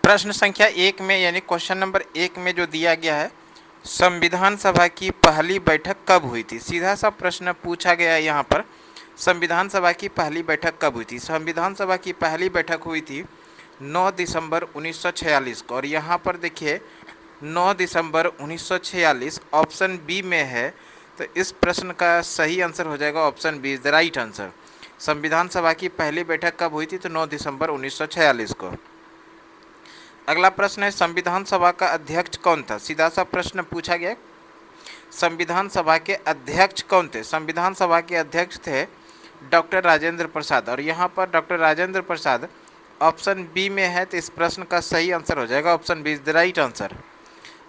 प्रश्न संख्या 1 में यानी क्वेश्चन नंबर 1 में जो दिया गया है, संविधान सभा की पहली बैठक कब हुई थी। सीधा सा प्रश्न पूछा गया है यहाँ पर, संविधान सभा की पहली बैठक कब हुई थी। संविधान सभा की पहली बैठक हुई थी 9 दिसंबर 1946 को। और यहाँ पर देखिए 9 दिसंबर 1946 ऑप्शन बी में है, तो इस प्रश्न का सही आंसर हो जाएगा option B is the right answer. संविधान सभा की पहली बैठक कब हुई थी, तो 9 दिसंबर 1946 को। अगला प्रश्न है, संविधान सभा का अध्यक्ष कौन था। सीधा सा प्रश्न पूछा गया, संविधान सभा के अध्यक्ष कौन थे। संविधान सभा के अध्यक्ष थे डॉक्टर राजेंद्र प्रसाद। और यहाँ पर doctor Rajendra Prasad option B में है, तो इस प्रश्न का सही आंसर हो जाएगा option B is the right answer.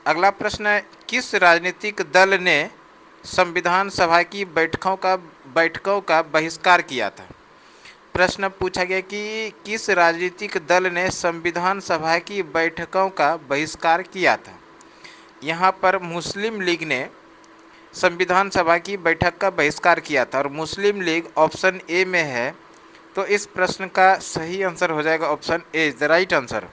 अगला प्रश्न है, किस राजनीतिक दल ने संविधान सभा की बैठकों का बहिष्कार किया था। प्रश्न पूछा गया कि किस राजनीतिक दल ने संविधान सभा की बैठकों का बहिष्कार किया था। यहाँ पर मुस्लिम लीग ने संविधान सभा की बैठक का बहिष्कार किया था और मुस्लिम लीग ऑप्शन ए में है, तो इस प्रश्न का सही आंसर हो जाएगा option A is the right answer.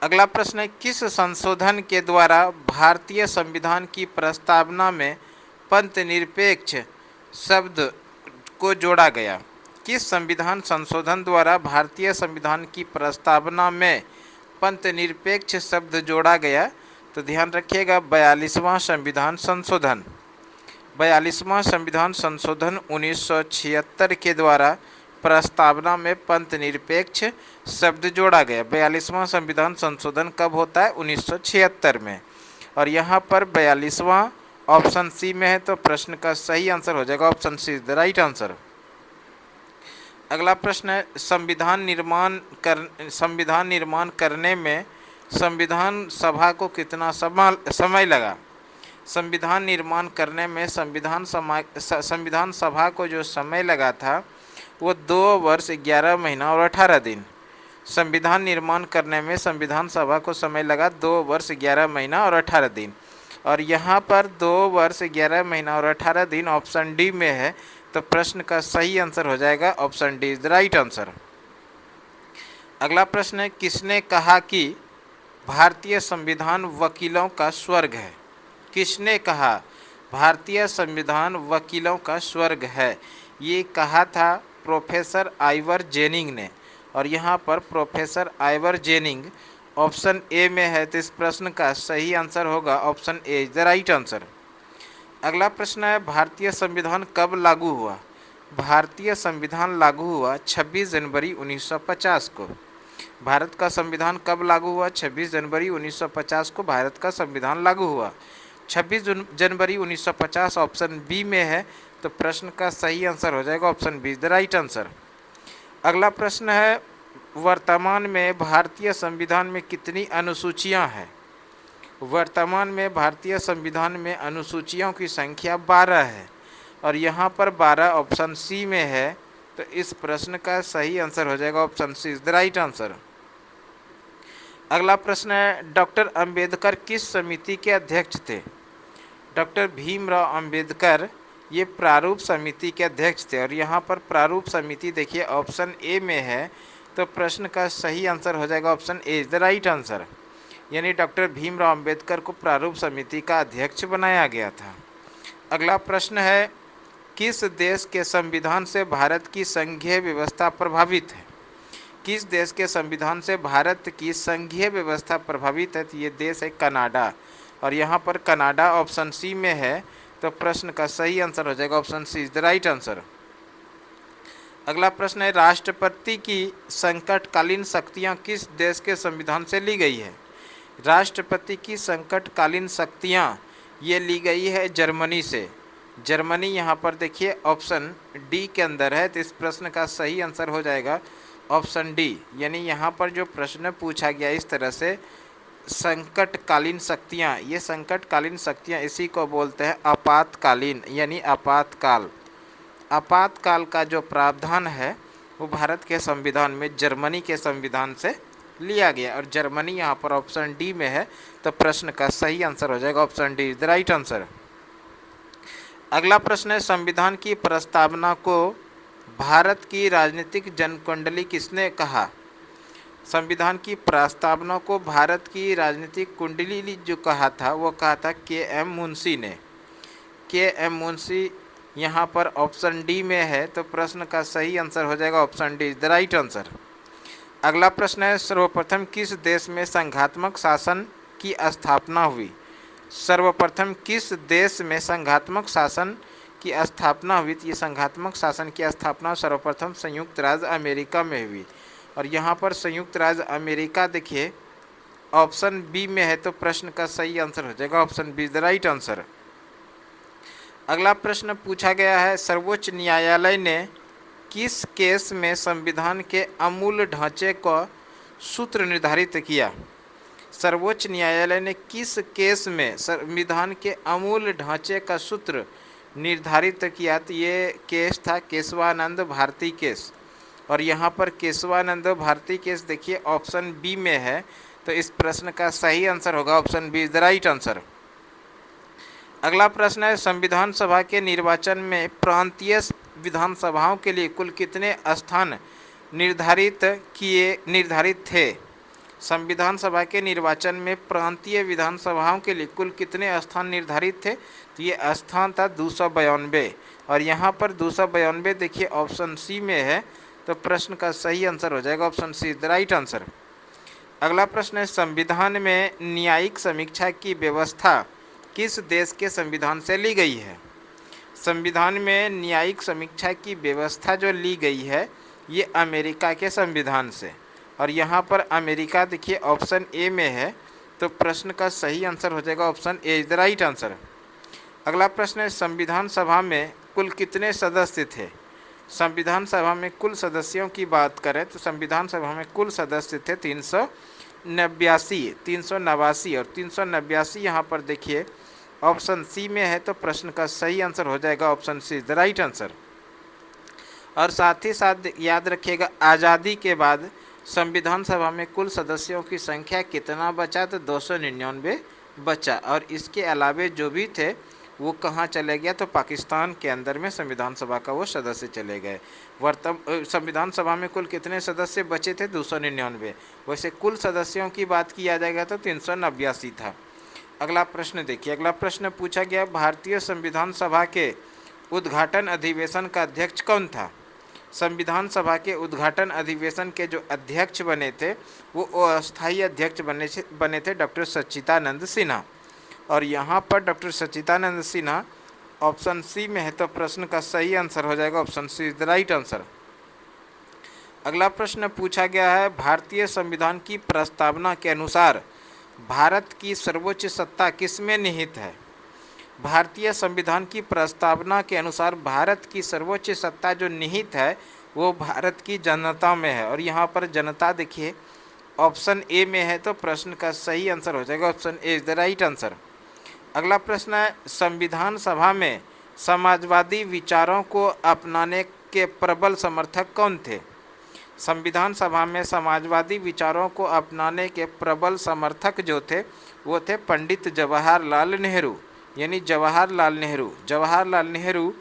अगला प्रश्न है, किस संशोधन के द्वारा भारतीय संविधान की प्रस्तावना में पंथ निरपेक्ष शब्द को जोड़ा गया। किस संविधान संशोधन द्वारा भारतीय संविधान की प्रस्तावना में पंथ निरपेक्ष शब्द जोड़ा गया, तो ध्यान रखिएगा 42वां संविधान संशोधन। 42वां संविधान संशोधन 1976 के द्वारा प्रस्तावना में पंथ निरपेक्ष शब्द जोड़ा गया। 42वां संविधान संशोधन कब होता है, 1976 में। और यहाँ पर 42वां ऑप्शन सी में है, तो प्रश्न का सही आंसर हो जाएगा option C is the right answer. अगला प्रश्न है, संविधान निर्माण करने में संविधान सभा को कितना समय लगा। संविधान निर्माण करने में संविधान सभा को जो समय लगा था वो 2 वर्ष 11 महीना और 18 दिन। संविधान निर्माण करने में संविधान सभा को समय लगा 2 वर्ष 11 महीना और 18 दिन। और यहाँ पर 2 वर्ष 11 महीना और 18 दिन ऑप्शन डी में है, तो प्रश्न का सही आंसर हो जाएगा option D is the right answer. अगला प्रश्न है, किसने कहा कि भारतीय संविधान वकीलों का स्वर्ग है। किसने कहा भारतीय संविधान वकीलों का स्वर्ग है। ये कहा था प्रोफेसर आइवर जेनिंग ने। और यहाँ पर professor Ivoire ginning option A में है, तो इस प्रश्न का सही आंसर होगा option A is the right answer. अगला प्रश्न है, भारतीय संविधान कब लागू हुआ। भारतीय संविधान लागू हुआ 26 जनवरी 1950 को। भारत का संविधान कब लागू हुआ, 26 जनवरी 1950 को भारत का संविधान लागू हुआ। 26 जनवरी 1950 ऑप्शन बी में है, तो प्रश्न का सही आंसर हो जाएगा option B is the right answer. अगला प्रश्न है, वर्तमान में भारतीय संविधान में कितनी अनुसूचियां हैं। वर्तमान में भारतीय संविधान में अनुसूचियों की संख्या 12 है। और यहाँ पर 12 ऑप्शन सी में है, तो इस प्रश्न का सही आंसर हो जाएगा option C is the right answer. अगला प्रश्न है, डॉक्टर अंबेडकर किस समिति के अध्यक्ष थे। डॉक्टर भीमराव अंबेडकर ये प्रारूप समिति के अध्यक्ष थे। और यहाँ पर प्रारूप समिति देखिए ऑप्शन ए में है, तो प्रश्न का सही आंसर हो जाएगा option A is the right answer. यानी डॉक्टर भीमराव अंबेडकर को प्रारूप समिति का अध्यक्ष बनाया गया था। अगला प्रश्न है, किस देश के संविधान से भारत की संघीय व्यवस्था प्रभावित है। किस देश के संविधान से भारत की संघीय व्यवस्था प्रभावित है, तो ये देश है कनाडा। और यहाँ पर कनाडा ऑप्शन सी में है, तो प्रश्न का सही आंसर हो जाएगा option C is the right answer. अगला प्रश्न है, राष्ट्रपति की संकटकालीन शक्तियाँ किस देश के संविधान से ली गई है। राष्ट्रपति की संकटकालीन शक्तियाँ ये ली गई है जर्मनी से। जर्मनी यहाँ पर देखिए ऑप्शन डी के अंदर है, तो इस प्रश्न का सही आंसर हो जाएगा ऑप्शन डी। यानी यहाँ पर जो प्रश्न पूछा गया इस तरह से, संकटकालीन शक्तियाँ, ये संकटकालीन शक्तियाँ इसी को बोलते हैं आपातकालीन, यानी आपातकाल। आपातकाल का जो प्रावधान है वो भारत के संविधान में जर्मनी के संविधान से लिया गया। और जर्मनी यहाँ पर ऑप्शन डी में है, तो प्रश्न का सही आंसर हो जाएगा option D is the right answer. अगला प्रश्न है, संविधान की प्रस्तावना को भारत की राजनीतिक जनकुंडली किसने कहा। संविधान की प्रस्तावना को भारत की राजनीतिक कुंडली जो कहा था वो कहा था के.एम. मुंशी ने। के.एम. मुंशी यहाँ पर ऑप्शन डी में है, तो प्रश्न का सही आंसर हो जाएगा option D, the right answer. अगला प्रश्न है, सर्वप्रथम किस देश में संघात्मक शासन की स्थापना हुई? सर्वप्रथम किस देश में संघात्मक शासन की स्थापना हुई? तो ये संघात्मक शासन की स्थापना सर्वप्रथम संयुक्त राज्य अमेरिका में हुई। और यहाँ पर संयुक्त राज्य अमेरिका देखिए ऑप्शन बी में है, तो प्रश्न का सही आंसर हो जाएगा option B, the right answer. अगला प्रश्न पूछा गया है, सर्वोच्च न्यायालय ने किस केस में संविधान के अमूल ढांचे का सूत्र निर्धारित किया? सर्वोच्च न्यायालय ने किस केस में संविधान के अमूल ढांचे का सूत्र निर्धारित किया? तो ये केस था केशवानंद भारती केस। और यहाँ पर केशवानंद भारती केस देखिए ऑप्शन बी में है, तो इस प्रश्न का सही आंसर होगा option B, the right answer. अगला प्रश्न है, संविधान सभा के निर्वाचन में प्रांतीय विधानसभाओं के लिए कुल कितने स्थान निर्धारित थे? संविधान सभा के निर्वाचन में प्रांतीय विधानसभाओं के लिए कुल कितने स्थान निर्धारित थे? तो ये स्थान था 292। और यहाँ पर 292 देखिए ऑप्शन सी में है, तो प्रश्न का सही आंसर हो जाएगा option C, the right answer. अगला प्रश्न है, संविधान में न्यायिक समीक्षा की व्यवस्था किस देश के संविधान से ली गई है? संविधान में न्यायिक समीक्षा की व्यवस्था जो ली गई है ये अमेरिका के संविधान से। और यहाँ पर अमेरिका देखिए ऑप्शन ए में है, तो प्रश्न का सही आंसर हो जाएगा option A, the right answer. अगला प्रश्न है, संविधान सभा में कुल कितने सदस्य थे? संविधान सभा में कुल सदस्यों की बात करें तो संविधान सभा में कुल सदस्य थे 389 और 389 यहाँ पर देखिए ऑप्शन सी में है, तो प्रश्न का सही आंसर हो जाएगा option C, the right answer. और साथ ही साथ याद रखिएगा आज़ादी के बाद संविधान सभा में कुल सदस्यों की संख्या कितना बचा? तो 299 बचा। और इसके अलावे जो भी थे वो कहाँ चले गया? तो पाकिस्तान के अंदर में संविधान सभा का वो सदस्य चले गए। संविधान सभा में कुल कितने सदस्य बचे थे? 299। वैसे कुल सदस्यों की बात किया जाएगा तो 389 था। अगला प्रश्न देखिए, अगला प्रश्न पूछा गया, भारतीय संविधान सभा के उद्घाटन अधिवेशन का अध्यक्ष कौन था? संविधान सभा के उद्घाटन अधिवेशन के जो अध्यक्ष बने थे वो अस्थायी अध्यक्ष बने थे डॉक्टर सच्चिदानंद सिन्हा। और यहाँ पर doctor Sachchidananda Sinha option C में है, तो प्रश्न का सही आंसर हो जाएगा option C, the right answer. अगला प्रश्न पूछा गया है, भारतीय संविधान की प्रस्तावना के अनुसार भारत की सर्वोच्च सत्ता किसमें निहित है? भारतीय संविधान की प्रस्तावना के अनुसार भारत की सर्वोच्च सत्ता जो निहित है वो भारत की जनता में है। और यहाँ पर जनता देखिए ऑप्शन ए में है, तो प्रश्न का सही आंसर हो जाएगा option A, the right answer. अगला प्रश्न है, संविधान सभा में समाजवादी विचारों को अपनाने के प्रबल समर्थक कौन थे? संविधान सभा में समाजवादी विचारों को अपनाने के प्रबल समर्थक जो थे वो थे पंडित जवाहरलाल नेहरू, यानी जवाहरलाल नेहरू। जवाहरलाल नेहरू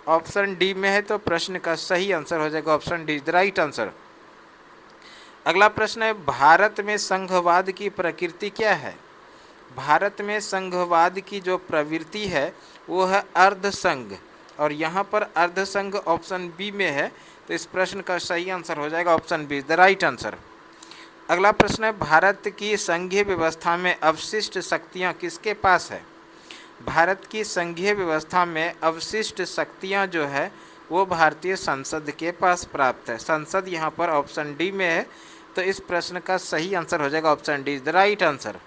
ऑप्शन डी में है, तो प्रश्न का सही आंसर हो जाएगा option D, the right answer. अगला प्रश्न है, भारत में संघवाद की प्रकृति क्या है? भारत में संघवाद की जो प्रवृत्ति है वो है अर्धसंघ। और यहाँ पर अर्धसंघ ऑप्शन बी में है, तो इस प्रश्न का सही आंसर हो जाएगा option B, the right answer. अगला प्रश्न है, भारत की संघीय व्यवस्था में अवशिष्ट शक्तियाँ किसके पास है? भारत की संघीय व्यवस्था में अवशिष्ट शक्तियाँ जो है वो भारतीय संसद के पास प्राप्त है। संसद यहाँ पर ऑप्शन डी में है, तो इस प्रश्न का सही आंसर हो जाएगा option D, the right answer.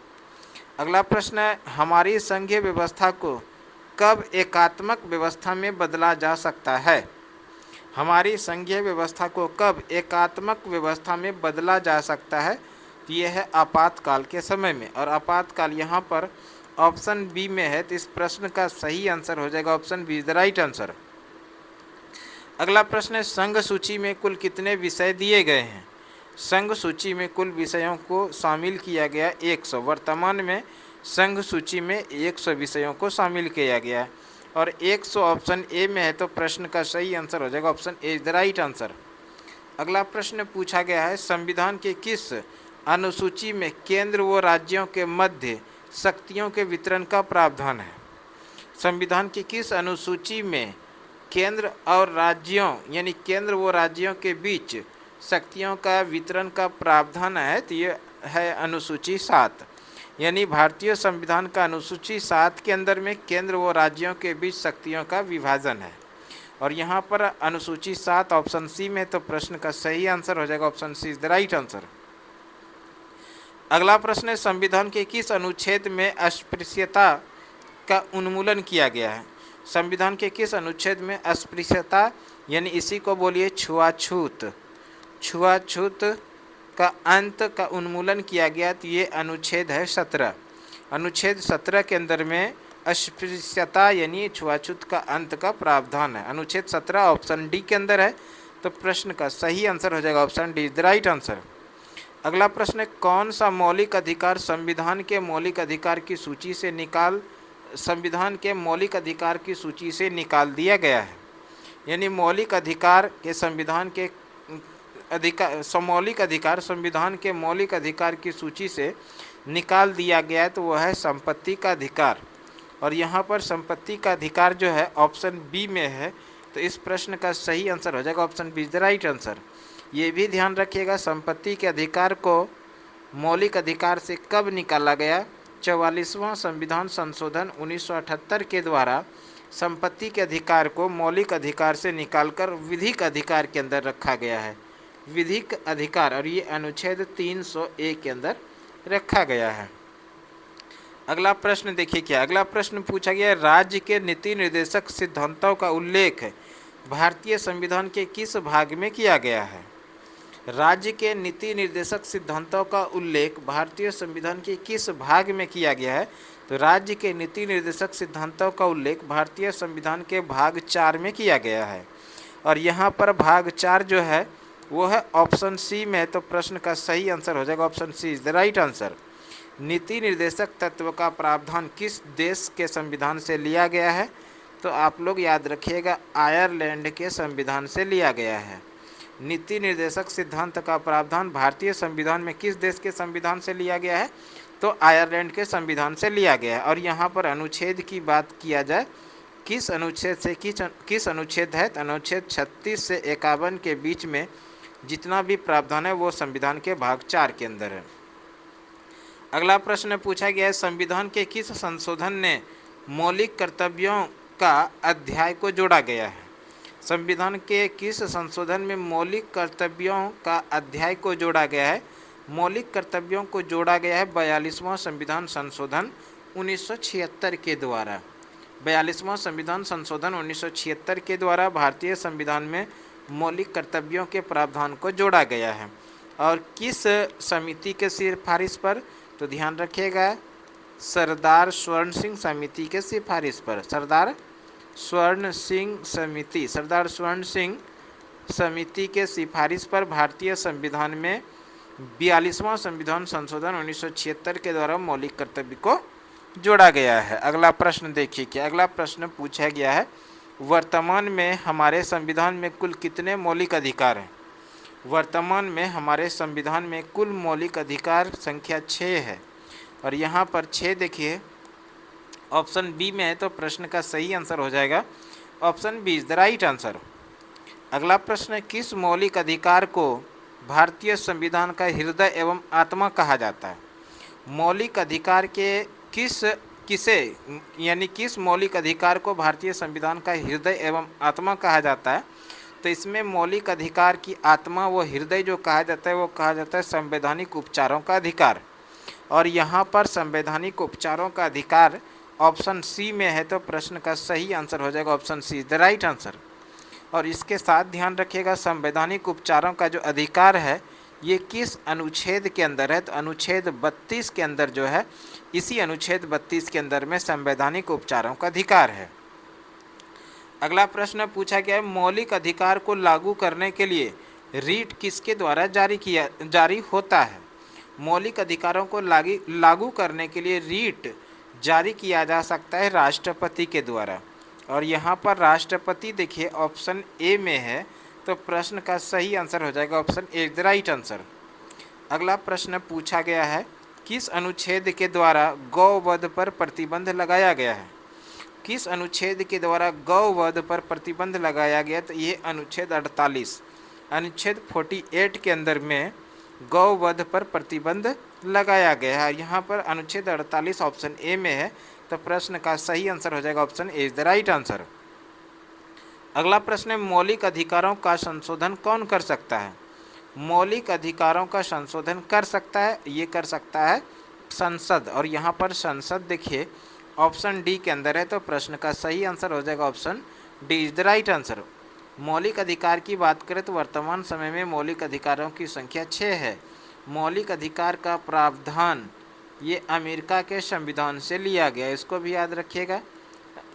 अगला प्रश्न है, हमारी संघीय व्यवस्था को कब एकात्मक व्यवस्था में बदला जा सकता है? हमारी संघीय व्यवस्था को कब एकात्मक व्यवस्था में बदला जा सकता है? तो यह है आपातकाल के समय में। और आपातकाल यहाँ पर ऑप्शन बी में है, तो इस प्रश्न का सही आंसर हो जाएगा option B, the right answer. अगला प्रश्न है, संघ सूची में कुल कितने विषय दिए गए हैं? संघ सूची में कुल विषयों को शामिल किया गया 100। वर्तमान में संघ सूची में 100 विषयों को शामिल किया गया है। और 100 ऑप्शन ए में है, तो प्रश्न का सही आंसर हो जाएगा option A, the right answer. अगला प्रश्न पूछा गया है, संविधान के किस अनुसूची में केंद्र व राज्यों के मध्य शक्तियों के वितरण का प्रावधान है? संविधान की किस अनुसूची में केंद्र और राज्यों यानी केंद्र व राज्यों के बीच शक्तियों का वितरण का प्रावधान है? तो ये है अनुसूची 7। यानी भारतीय संविधान का अनुसूची 7 के अंदर में केंद्र व राज्यों के बीच शक्तियों का विभाजन है। और यहाँ पर अनुसूची 7 ऑप्शन सी में, तो प्रश्न का सही आंसर हो जाएगा option C is the right answer. अगला प्रश्न है, संविधान के किस अनुच्छेद में अस्पृश्यता का उन्मूलन किया गया है? संविधान के किस अनुच्छेद में अस्पृश्यता यानी इसी को बोलिए छुआछूत का अंत का उन्मूलन किया गया? तो ये अनुच्छेद है 17। अनुच्छेद 17 के अंदर में अस्पृश्यता यानी छुआछूत का अंत का प्रावधान है। अनुच्छेद 17 ऑप्शन डी के अंदर है, तो प्रश्न का सही आंसर हो जाएगा option D is the right answer. अगला प्रश्न है, कौन सा मौलिक अधिकार संविधान के मौलिक अधिकार की सूची से निकाल दिया गया है? यानी मौलिक अधिकार के संविधान के मौलिक अधिकार संविधान के मौलिक अधिकार की सूची से निकाल दिया गया है, तो वह है संपत्ति का अधिकार। और यहाँ पर संपत्ति का अधिकार जो है ऑप्शन बी में है, तो इस प्रश्न का सही आंसर हो जाएगा option B is the right answer. ये भी ध्यान रखिएगा, संपत्ति के अधिकार को मौलिक अधिकार से कब निकाला गया? 44वां संविधान संशोधन 1978 के द्वारा संपत्ति के अधिकार को मौलिक अधिकार से निकालकर विधिक अधिकार के अंदर रखा गया है, विधिक अधिकार, और ये अनुच्छेद 301 के अंदर रखा गया है। अगला प्रश्न देखिए क्या, अगला प्रश्न पूछा गया है, राज्य के नीति निर्देशक सिद्धांतों का उल्लेख भारतीय संविधान के किस भाग में किया गया है? राज्य के नीति निर्देशक सिद्धांतों का उल्लेख भारतीय संविधान के किस भाग में किया गया है? तो राज्य के नीति निर्देशक सिद्धांतों का उल्लेख भारतीय संविधान के भाग 4 में किया गया है। और यहाँ पर भाग 4 जो है वो है ऑप्शन सी में, तो प्रश्न का सही आंसर हो जाएगा option C is the right answer. नीति निर्देशक तत्व का प्रावधान किस देश के संविधान से लिया गया है? तो आप लोग याद रखिएगा, आयरलैंड के संविधान से लिया गया है। नीति निर्देशक सिद्धांत का प्रावधान भारतीय संविधान में किस देश के संविधान से लिया गया है? तो आयरलैंड के संविधान से लिया गया है। और यहाँ पर अनुच्छेद की बात किया जाए, किस अनुच्छेद से किस अनुच्छेद है? तो अनुच्छेद 36 से 51 के बीच में जितना भी प्रावधान है वो संविधान के भाग 4 के अंदर है। अगला प्रश्न पूछा गया है, संविधान के किस संशोधन ने मौलिक कर्तव्यों का अध्याय को जोड़ा गया है? संविधान के किस संशोधन में मौलिक कर्तव्यों का अध्याय को जोड़ा गया है? मौलिक कर्तव्यों को जोड़ा गया है 42वां संविधान संशोधन 1976 के द्वारा। 42वां संविधान संशोधन 1976 के द्वारा भारतीय संविधान में मौलिक कर्तव्यों के प्रावधान को जोड़ा गया है। और किस समिति के सिफारिश पर? तो ध्यान रखिएगा, सरदार स्वर्ण सिंह समिति के सिफारिश पर, सरदार स्वर्ण सिंह समिति के सिफारिश पर भारतीय संविधान में 42वां संविधान संशोधन 1976 के द्वारा मौलिक कर्तव्य को जोड़ा गया है। अगला प्रश्न देखिए क्या, अगला प्रश्न पूछा गया है, वर्तमान में हमारे संविधान में कुल कितने मौलिक अधिकार हैं? वर्तमान में हमारे संविधान में कुल मौलिक अधिकार संख्या 6 है। और यहाँ पर 6 देखिए ऑप्शन बी में है, तो प्रश्न का सही आंसर हो जाएगा option B is the right answer. अगला प्रश्न है, किस मौलिक अधिकार को भारतीय संविधान का हृदय एवं आत्मा कहा जाता है? मौलिक अधिकार के किस मौलिक अधिकार को भारतीय संविधान का हृदय एवं आत्मा कहा जाता है? तो इसमें मौलिक अधिकार की आत्मा व हृदय जो कहा जाता है वो कहा जाता है संवैधानिक उपचारों का अधिकार। और यहाँ पर संवैधानिक उपचारों का अधिकार ऑप्शन सी में है, तो प्रश्न का सही आंसर हो जाएगा option C is the right answer. और इसके साथ ध्यान रखिएगा, संवैधानिक उपचारों का जो अधिकार है ये किस अनुच्छेद के अंदर है? तो अनुच्छेद 32 के अंदर जो है, इसी अनुच्छेद 32 के अंदर में संवैधानिक उपचारों का अधिकार है। अगला प्रश्न पूछा गया है, मौलिक अधिकार को लागू करने के लिए रीट किसके द्वारा जारी होता है? मौलिक अधिकारों को लागू करने के लिए रीट जारी किया जा सकता है राष्ट्रपति के द्वारा। और यहाँ पर राष्ट्रपति देखिए ऑप्शन ए में है, तो प्रश्न का सही आंसर हो जाएगा option A the right answer. अगला प्रश्न पूछा गया है, किस अनुच्छेद के द्वारा गौवध पर प्रतिबंध लगाया गया है? किस अनुच्छेद के द्वारा गौवध पर प्रतिबंध लगाया गया? तो ये अनुच्छेद 48, अनुच्छेद 48 के अंदर में गौवध पर प्रतिबंध लगाया गया है। यहाँ पर अनुच्छेद 48 ऑप्शन ए में है, तो प्रश्न का सही आंसर हो जाएगा option A is the right answer. अगला प्रश्न है, मौलिक अधिकारों का संशोधन कौन कर सकता है? मौलिक अधिकारों का संशोधन कर सकता है, ये कर सकता है संसद। और यहाँ पर संसद देखिए ऑप्शन डी के अंदर है, तो प्रश्न का सही आंसर हो जाएगा option D is the right answer. मौलिक अधिकार की बात करें तो वर्तमान समय में मौलिक अधिकारों की संख्या 6 है। मौलिक अधिकार का प्रावधान ये अमेरिका के संविधान से लिया गया, इसको भी याद रखिएगा।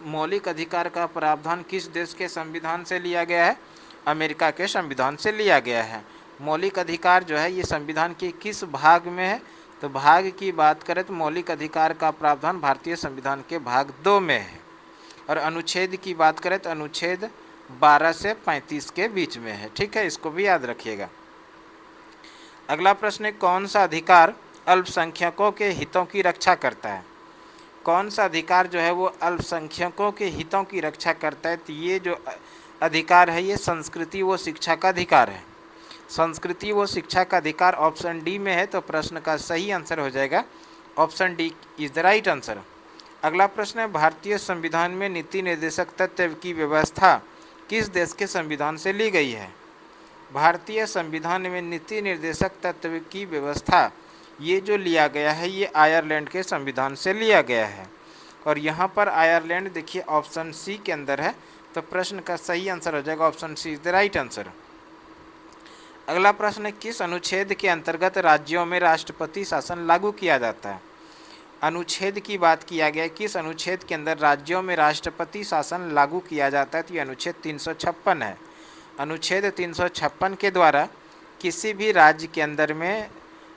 मौलिक अधिकार का प्रावधान किस देश के संविधान से लिया गया है? अमेरिका के संविधान से लिया गया है। मौलिक अधिकार जो है ये संविधान के किस भाग में है? तो भाग की बात करें तो मौलिक अधिकार का प्रावधान भारतीय संविधान के भाग 2 में है। और अनुच्छेद की बात करें तो अनुच्छेद 12 से 35 के बीच में है। ठीक है, इसको भी याद रखिएगा। अगला प्रश्न है, कौन सा अधिकार अल्पसंख्यकों के हितों की रक्षा करता है? कौन सा अधिकार जो है वो अल्पसंख्यकों के हितों की रक्षा करता है? तो ये जो अधिकार है ये संस्कृति व शिक्षा का अधिकार है। संस्कृति व शिक्षा का अधिकार ऑप्शन डी में है, तो प्रश्न का सही आंसर हो जाएगा option D is the right answer. अगला प्रश्न है, भारतीय संविधान में नीति निर्देशक तत्व की व्यवस्था किस देश के संविधान से ली गई है? भारतीय संविधान में नीति निर्देशक तत्व की व्यवस्था ये जो लिया गया है ये आयरलैंड के संविधान से लिया गया है। और यहाँ पर आयरलैंड देखिए ऑप्शन सी के अंदर है, तो प्रश्न का सही आंसर हो जाएगा option C is the right answer. अगला प्रश्न है, किस अनुच्छेद के अंतर्गत राज्यों में राष्ट्रपति शासन लागू किया जाता है? अनुच्छेद की बात किया गया है, किस अनुच्छेद के अंदर राज्यों में राष्ट्रपति शासन लागू किया जाता है? तो ये अनुच्छेद 356 है। अनुच्छेद 356 के द्वारा किसी भी राज्य के अंदर में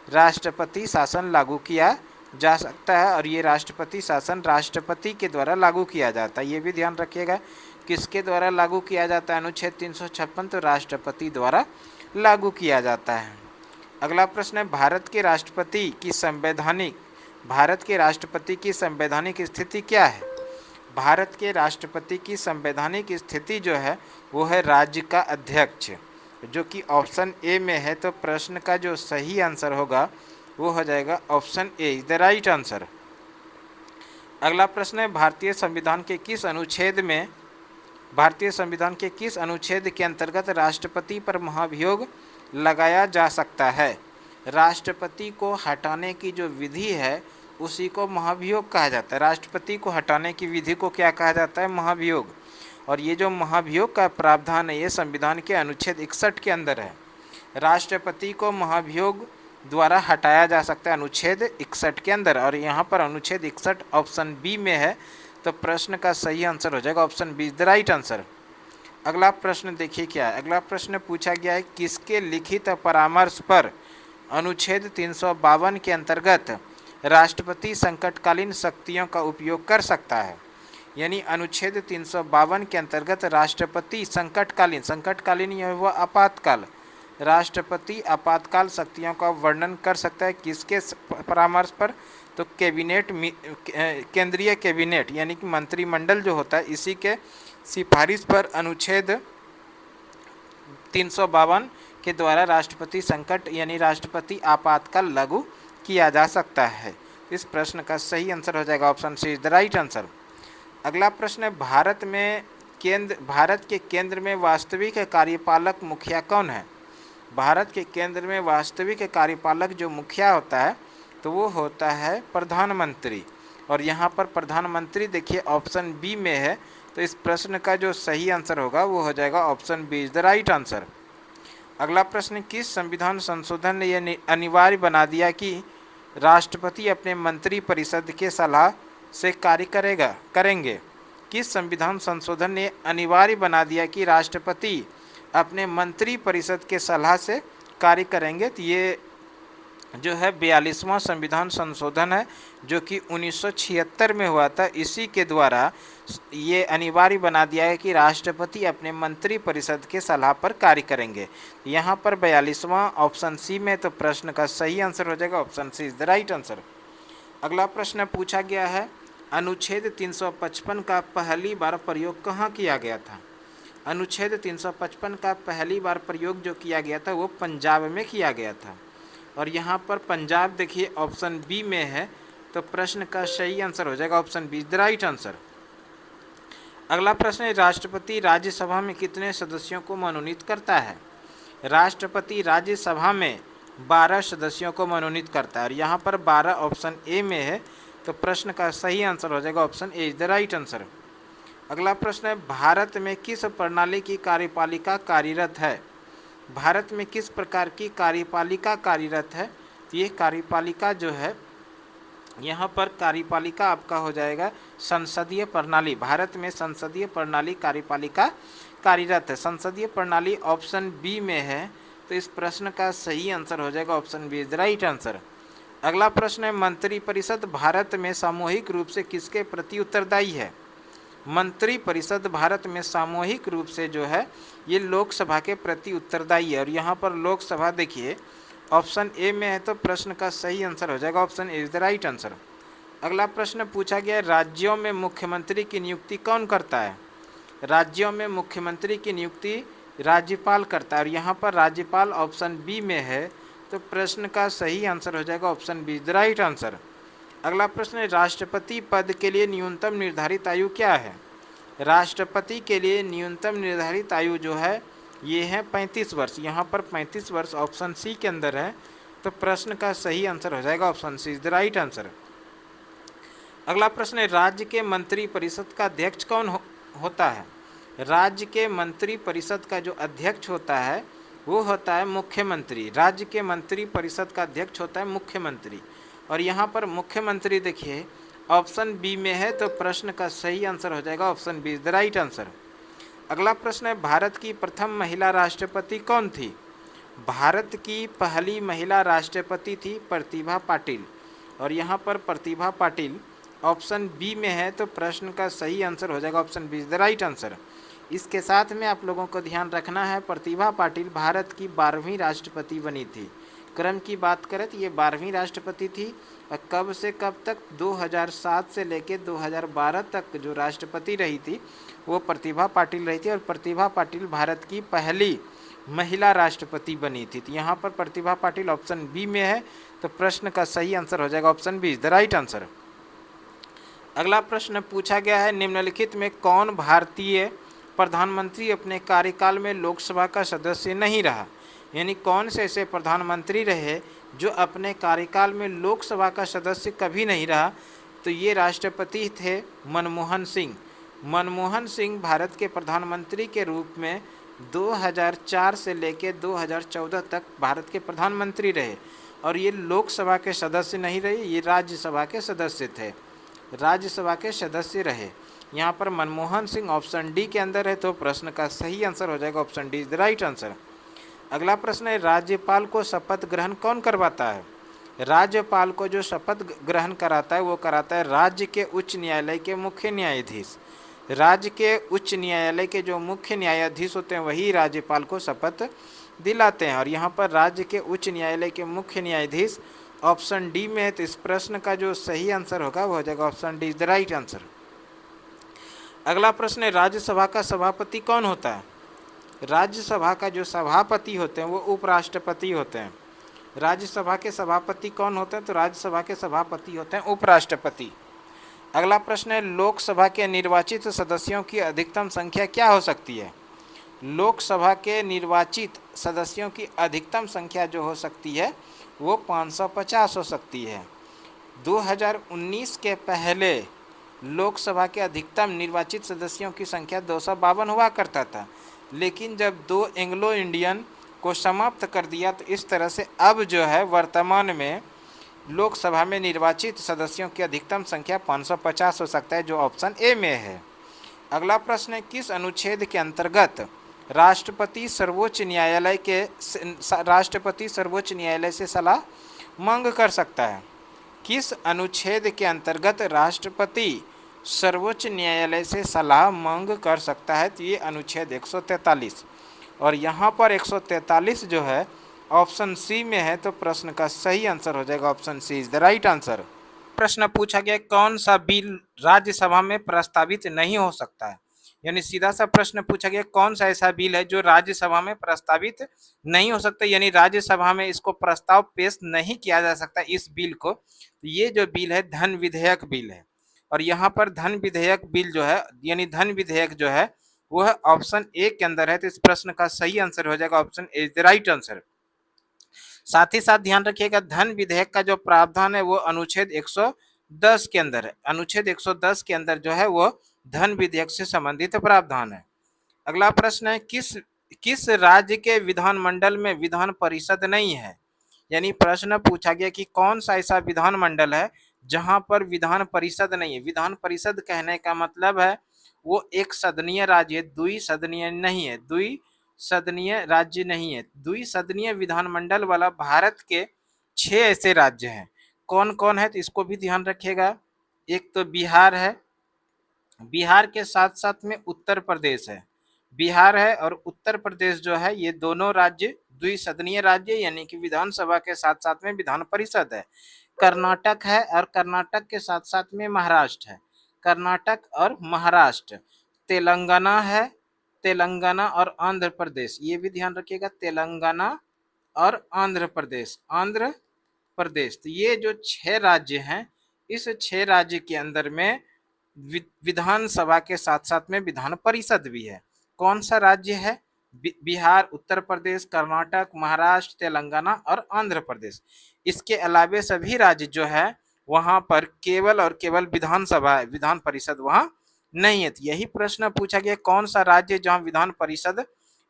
राष्ट्रपति शासन लागू किया जा सकता है, और ये राष्ट्रपति शासन राष्ट्रपति के द्वारा लागू किया जाता है। ये भी ध्यान रखिएगा, किसके द्वारा लागू किया जाता है? अनुच्छेद 356 तो राष्ट्रपति द्वारा लागू किया जाता है। अगला प्रश्न है, भारत के राष्ट्रपति की संवैधानिक स्थिति क्या है? भारत के राष्ट्रपति की संवैधानिक स्थिति जो है वो है राज्य का अध्यक्ष, जो कि ऑप्शन ए में है, तो प्रश्न का जो सही आंसर होगा वो हो जाएगा option A is the right answer. अगला प्रश्न है, भारतीय संविधान के किस अनुच्छेद के अंतर्गत राष्ट्रपति पर महाभियोग लगाया जा सकता है? राष्ट्रपति को हटाने की जो विधि है उसी को महाभियोग कहा जाता है। राष्ट्रपति को हटाने की विधि को क्या कहा जाता है? महाभियोग। और ये जो महाभियोग का प्रावधान है ये संविधान के अनुच्छेद 61 के अंदर है। राष्ट्रपति को महाभियोग द्वारा हटाया जा सकता है अनुच्छेद 61 के अंदर, और यहाँ पर अनुच्छेद 61 ऑप्शन बी में है, तो प्रश्न का सही आंसर हो जाएगा option B is the right answer. अगला प्रश्न देखिए क्या है। अगला प्रश्न पूछा गया है, किसके लिखित परामर्श पर अनुच्छेद 352 के अंतर्गत राष्ट्रपति संकटकालीन शक्तियों का उपयोग कर सकता है? यानी अनुच्छेद 352 के अंतर्गत राष्ट्रपति संकटकालीन यह हुआ आपातकाल, राष्ट्रपति आपातकाल शक्तियों का वर्णन कर सकता है किसके परामर्श पर? तो केंद्रीय कैबिनेट यानी कि मंत्रिमंडल जो होता है इसी के सिफारिश पर अनुच्छेद 352 के द्वारा राष्ट्रपति संकट यानी राष्ट्रपति आपातकाल लागू किया जा सकता है। इस प्रश्न का सही आंसर हो जाएगा option C is the right answer. अगला प्रश्न है, भारत के केंद्र में वास्तविक कार्यपालक मुखिया कौन है? भारत के केंद्र में वास्तविक कार्यपालक जो मुखिया होता है तो वो होता है प्रधानमंत्री। और यहाँ पर प्रधानमंत्री देखिए ऑप्शन बी में है, तो इस प्रश्न का जो सही आंसर होगा वो हो जाएगा option B is the right answer. अगला प्रश्न, किस संविधान संशोधन ने यह अनिवार्य बना दिया कि राष्ट्रपति अपने मंत्री परिषद के सलाह से कार्य करेंगे? किस संविधान संशोधन ने अनिवार्य बना दिया कि राष्ट्रपति अपने मंत्री परिषद के सलाह से कार्य करेंगे? तो ये जो है 42वां संविधान संशोधन है, जो कि 1976 में हुआ था। इसी के द्वारा ये अनिवार्य बना दिया है कि राष्ट्रपति अपने मंत्री परिषद के सलाह पर कार्य करेंगे। यहाँ पर 42वां ऑप्शन सी में, तो प्रश्न का सही आंसर हो जाएगा option C is the right answer. अगला प्रश्न पूछा गया है, अनुच्छेद 355 का पहली बार प्रयोग कहाँ किया गया था? अनुच्छेद 355 का पहली बार प्रयोग जो किया गया था वो पंजाब में किया गया था। और यहाँ पर पंजाब देखिए ऑप्शन बी में है, तो प्रश्न का सही आंसर हो जाएगा option B the right answer. अगला प्रश्न है, राष्ट्रपति राज्यसभा में कितने सदस्यों को मनोनीत करता है? राष्ट्रपति राज्यसभा में 12 सदस्यों को मनोनीत करता है, और यहाँ पर 12 ऑप्शन ए में है, तो प्रश्न का सही आंसर हो जाएगा option A is the right answer. अगला प्रश्न है, भारत में किस प्रणाली की कार्यपालिका कार्यरत है? भारत में किस प्रकार की कार्यपालिका कार्यरत है? तो ये कार्यपालिका जो है, यहाँ पर कार्यपालिका आपका हो जाएगा संसदीय प्रणाली। भारत में संसदीय प्रणाली कार्यपालिका कार्यरत है। संसदीय प्रणाली ऑप्शन बी में है, तो इस प्रश्न का सही आंसर हो जाएगा option B is the right answer. अगला प्रश्न है, मंत्रिपरिषद भारत में सामूहिक रूप से किसके प्रति उत्तरदायी है? मंत्रिपरिषद भारत में सामूहिक रूप से जो है ये लोकसभा के प्रति उत्तरदायी है, और यहाँ पर लोकसभा देखिए ऑप्शन ए में है, तो प्रश्न का सही आंसर हो जाएगा option A is the right answer. अगला प्रश्न पूछा गया है, राज्यों में मुख्यमंत्री की नियुक्ति कौन करता है? राज्यों में मुख्यमंत्री की नियुक्ति राज्यपाल करता है, और यहाँ पर राज्यपाल ऑप्शन बी में है, तो प्रश्न का सही आंसर हो जाएगा option B is the right answer. अगला प्रश्न है, राष्ट्रपति पद के लिए न्यूनतम निर्धारित आयु क्या है? राष्ट्रपति के लिए न्यूनतम निर्धारित आयु जो है ये है 35 वर्ष। यहाँ पर 35 वर्ष ऑप्शन सी के अंदर है, तो प्रश्न का सही आंसर हो जाएगा option C is the right answer. अगला प्रश्न है, राज्य के मंत्री परिषद का अध्यक्ष कौन होता है? राज्य के मंत्री परिषद का जो अध्यक्ष होता है वो होता है मुख्यमंत्री। राज्य के मंत्री परिषद का अध्यक्ष होता है मुख्यमंत्री, और यहाँ पर मुख्यमंत्री देखिए ऑप्शन बी में है, तो प्रश्न का सही आंसर हो जाएगा option B is the right answer. अगला प्रश्न है, भारत की प्रथम महिला राष्ट्रपति कौन थी? भारत की पहली महिला राष्ट्रपति थी प्रतिभा पाटिल, और यहाँ पर प्रतिभा पाटिल ऑप्शन बी में है, तो प्रश्न का सही आंसर हो जाएगा option B is the right answer. इसके साथ में आप लोगों को ध्यान रखना है, प्रतिभा पाटिल भारत की 12वीं राष्ट्रपति बनी थी। क्रम की बात करें तो ये 12वीं राष्ट्रपति थी, और कब से कब तक? 2007 से लेकर 2012 तक जो राष्ट्रपति रही थी वो प्रतिभा पाटिल रही थी, और प्रतिभा पाटिल भारत की पहली महिला राष्ट्रपति बनी थी। तो यहाँ पर प्रतिभा पाटिल ऑप्शन बी में है, तो प्रश्न का सही आंसर हो जाएगा option B is the right answer. अगला प्रश्न पूछा गया है, निम्नलिखित में कौन भारतीय प्रधानमंत्री अपने कार्यकाल में लोकसभा का सदस्य नहीं रहा? यानी कौन से ऐसे प्रधानमंत्री रहे जो अपने कार्यकाल में लोकसभा का सदस्य कभी नहीं रहा? तो ये राष्ट्रपति थे मनमोहन सिंह। मनमोहन सिंह भारत के प्रधानमंत्री के रूप में 2004 से लेकर 2014 तक भारत के प्रधानमंत्री रहे, और ये लोकसभा के सदस्य नहीं रहे, ये राज्यसभा के सदस्य थे, राज्यसभा के सदस्य रहे। यहाँ पर मनमोहन सिंह ऑप्शन डी के अंदर है, तो प्रश्न का सही आंसर हो जाएगा option D is the right answer. अगला प्रश्न है, राज्यपाल को शपथ ग्रहण कौन करवाता है? राज्यपाल को जो शपथ ग्रहण कराता है वो कराता है राज्य के उच्च न्यायालय के मुख्य न्यायाधीश। राज्य के उच्च न्यायालय के जो मुख्य न्यायाधीश होते हैं वही राज्यपाल को शपथ दिलाते हैं, और यहाँ पर राज्य के उच्च न्यायालय के मुख्य न्यायाधीश ऑप्शन डी में है, तो इस प्रश्न का जो सही आंसर होगा वो हो जाएगा option D is the right answer. अगला प्रश्न है, राज्यसभा का सभापति कौन होता है? राज्यसभा का जो सभापति होते हैं वो उपराष्ट्रपति होते हैं। राज्यसभा के सभापति कौन होते हैं? तो राज्यसभा के सभापति होते हैं उपराष्ट्रपति। अगला प्रश्न है, लोकसभा के निर्वाचित सदस्यों की अधिकतम संख्या क्या हो सकती है? लोकसभा के निर्वाचित सदस्यों की अधिकतम संख्या जो हो सकती है वो 550 हो सकती है। 2019 के पहले लोकसभा के अधिकतम निर्वाचित सदस्यों की संख्या 252 हुआ करता था, लेकिन जब 2 एंग्लो इंडियन को समाप्त कर दिया तो इस तरह से अब जो है वर्तमान में लोकसभा में निर्वाचित सदस्यों की अधिकतम संख्या 550 हो सकता है, जो ऑप्शन ए में है। अगला प्रश्न है, किस अनुच्छेद के अंतर्गत राष्ट्रपति सर्वोच्च न्यायालय से सलाह मांग कर सकता है। किस अनुच्छेद के अंतर्गत राष्ट्रपति सर्वोच्च न्यायालय से सलाह मांग कर सकता है? तो ये अनुच्छेद 143। और यहाँ पर 143 जो है ऑप्शन सी में है, तो प्रश्न का सही आंसर हो जाएगा option C is the right answer. प्रश्न पूछा गया कौन सा बिल राज्यसभा में प्रस्तावित नहीं हो सकता है, यानी सीधा सा प्रश्न पूछा गया कौन सा ऐसा बिल है जो राज्यसभा में प्रस्तावित नहीं हो सकता, यानी राज्यसभा में इसको प्रस्ताव पेश नहीं किया जा सकता इस बिल को। ये जो बिल है धन विधेयक बिल है, और यहाँ पर धन विधेयक बिल जो है यानी धन विधेयक जो है वह ऑप्शन ए के अंदर है, तो इस प्रश्न का सही आंसर हो जाएगा option A is the right answer. साथ ही साथ ध्यान रखिएगा धन विधेयक का जो प्रावधान है वो अनुच्छेद 110 के अंदर है। अनुच्छेद 110 के अंदर जो है वो धन विधेयक से संबंधित प्रावधान है। अगला प्रश्न है किस किस राज्य के विधानमंडल में विधान परिषद नहीं है, यानी प्रश्न पूछा गया कि कौन सा ऐसा विधानमंडल है जहां पर विधान परिषद नहीं है। विधान परिषद कहने का मतलब है वो एक सदनीय राज्य है, द्विसदनीय नहीं है, द्विसदनीय राज्य नहीं है। द्विसदनीय विधानमंडल वाला भारत के 6 ऐसे राज्य हैं। कौन कौन है तो इसको भी ध्यान रखिएगा। एक तो बिहार है, बिहार के साथ साथ में उत्तर प्रदेश है। बिहार है और उत्तर प्रदेश जो है ये दोनों राज्य द्विसदनीय राज्य यानी कि विधानसभा के साथ साथ में विधान परिषद है। कर्नाटक है और कर्नाटक के साथ साथ में महाराष्ट्र है। कर्नाटक और महाराष्ट्र। तेलंगाना है, तेलंगाना और आंध्र प्रदेश, ये भी ध्यान रखिएगा, तेलंगाना और आंध्र प्रदेश, आंध्र प्रदेश। तो ये जो 6 राज्य हैं, इस 6 राज्य के अंदर में विधानसभा के साथ साथ में विधान परिषद भी है। कौन सा राज्य है? बिहार, उत्तर प्रदेश, कर्नाटक, महाराष्ट्र, तेलंगाना और आंध्र प्रदेश। इसके अलावे सभी राज्य जो है वहां पर केवल और केवल विधानसभा है, विधान परिषद वहां नहीं है। तो यही प्रश्न पूछा गया कौन सा राज्य जहां विधान परिषद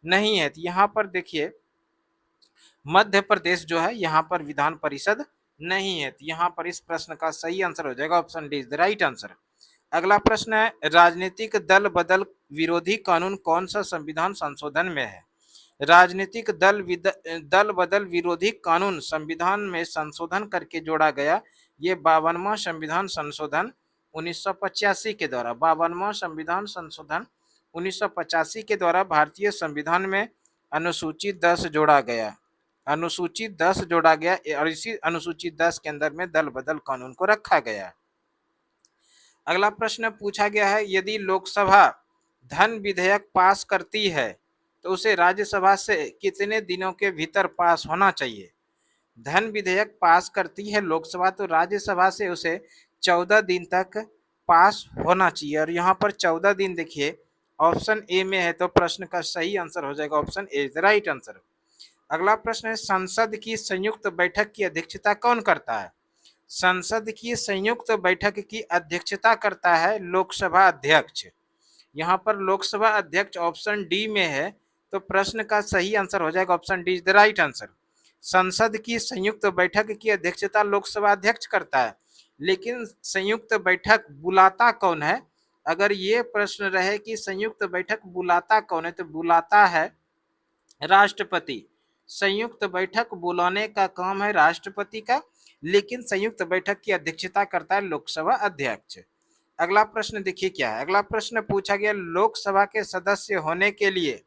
नहीं है। तो यहाँ पर देखिए मध्य प्रदेश जो है यहाँ पर विधान परिषद नहीं है, तो यहाँ पर इस प्रश्न का सही आंसर हो जाएगा option D is the right answer. अगला प्रश्न है राजनीतिक दल बदल विरोधी कानून कौन सा संविधान संशोधन में है? राजनीतिक दल बदल विरोधी कानून संविधान में संशोधन करके जोड़ा गया। ये 52वां संविधान संशोधन 1985 के द्वारा, 52वां संविधान संशोधन 1985 के द्वारा भारतीय संविधान में अनुसूची 10 जोड़ा गया। अनुसूची 10 जोड़ा गया और इसी अनुसूची 10 के अंदर में दल बदल कानून को रखा गया। अगला प्रश्न पूछा गया है यदि लोकसभा धन विधेयक पास करती है तो उसे राज्यसभा से कितने दिनों के भीतर पास होना चाहिए? धन विधेयक पास करती है लोकसभा तो राज्यसभा से उसे 14 दिन तक पास होना चाहिए, और यहाँ पर 14 दिन देखिए ऑप्शन ए में है, तो प्रश्न का सही आंसर हो जाएगा option A is the right answer. अगला प्रश्न है संसद की संयुक्त बैठक की अध्यक्षता कौन करता है? संसद की संयुक्त बैठक की अध्यक्षता करता है लोकसभा अध्यक्ष। यहाँ पर लोकसभा अध्यक्ष ऑप्शन डी में है, तो प्रश्न का सही आंसर हो जाएगा option D is the right answer. संसद की संयुक्त बैठक की अध्यक्षता लोकसभा अध्यक्ष करता है, लेकिन संयुक्त बैठक बुलाता कौन है? अगर ये प्रश्न रहे कि संयुक्त बैठक बुलाता कौन है, तो बुलाता है राष्ट्रपति। संयुक्त बैठक बुलाने का काम है राष्ट्रपति का, लेकिन संयुक्त बैठक की अध्यक्षता करता है लोकसभा अध्यक्ष। अगला प्रश्न देखिए क्या है। अगला प्रश्न पूछा गया लोकसभा के सदस्य होने के लिए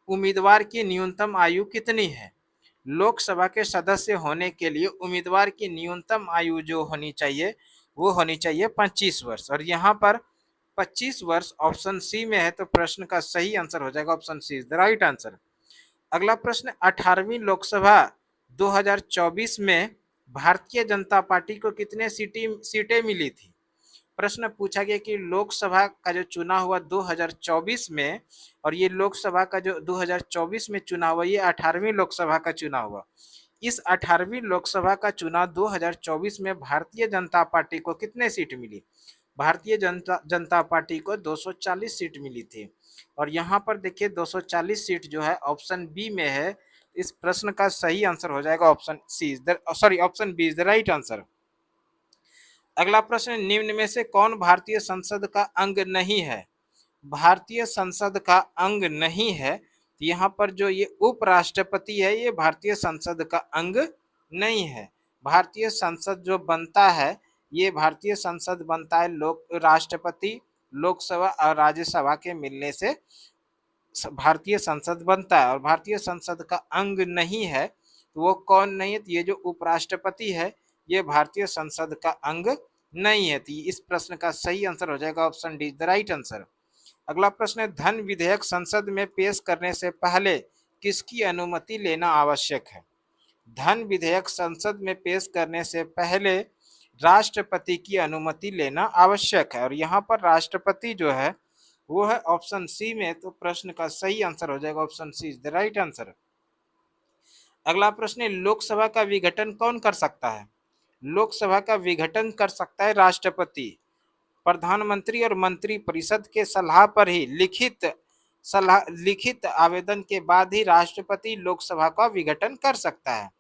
उम्मीदवार की न्यूनतम आयु कितनी है? लोकसभा के सदस्य होने के लिए उम्मीदवार की न्यूनतम आयु जो होनी चाहिए वो होनी चाहिए 25 वर्ष, और यहाँ पर 25 वर्ष ऑप्शन सी में है, तो प्रश्न का सही आंसर हो जाएगा option C is the right answer. अगला प्रश्न 18वीं लोकसभा 2024 में भारतीय जनता पार्टी को कितने सीटें मिली थी? प्रश्न पूछा गया कि लोकसभा का जो चुनाव हुआ 2024 में, और ये लोकसभा का जो 2024 में चुनाव हुआ ये 18वीं लोकसभा का चुनाव हुआ। इस 18वीं लोकसभा का चुनाव 2024 में भारतीय जनता पार्टी को कितने सीट मिली? भारतीय जनता पार्टी को 240 सीट मिली थी, और यहाँ पर देखिए 240 सीट जो है ऑप्शन बी में है। इस प्रश्न का सही आंसर हो जाएगा option C option B is the right answer. अगला प्रश्न निम्न में से कौन भारतीय संसद का अंग नहीं है? भारतीय संसद का अंग नहीं है, तो यहाँ पर जो ये उपराष्ट्रपति है ये भारतीय संसद का अंग नहीं है। भारतीय संसद जो बनता है, ये भारतीय संसद बनता है राष्ट्रपति, लोकसभा और राज्यसभा के मिलने से भारतीय संसद बनता है। और भारतीय संसद का अंग नहीं है तो वो कौन नहीं है, तो ये जो उपराष्ट्रपति है ये भारतीय संसद का अंग नहीं है। तो इस प्रश्न का सही आंसर हो जाएगा option D, the right answer. अगला प्रश्न है, धन विधेयक संसद में पेश करने से पहले किसकी अनुमति लेना आवश्यक है? धन विधेयक संसद में पेश करने से पहले राष्ट्रपति की अनुमति लेना आवश्यक है। और यहाँ पर राष्ट्रपति जो है वो है ऑप्शन सी में, तो प्रश्न का सही आंसर हो जाएगा option C is the right answer. अगला प्रश्न है, लोकसभा का विघटन कौन कर सकता है? लोकसभा का विघटन कर सकता है राष्ट्रपति। प्रधानमंत्री और मंत्री परिषद के सलाह पर ही लिखित आवेदन के बाद ही राष्ट्रपति लोकसभा का विघटन कर सकता है।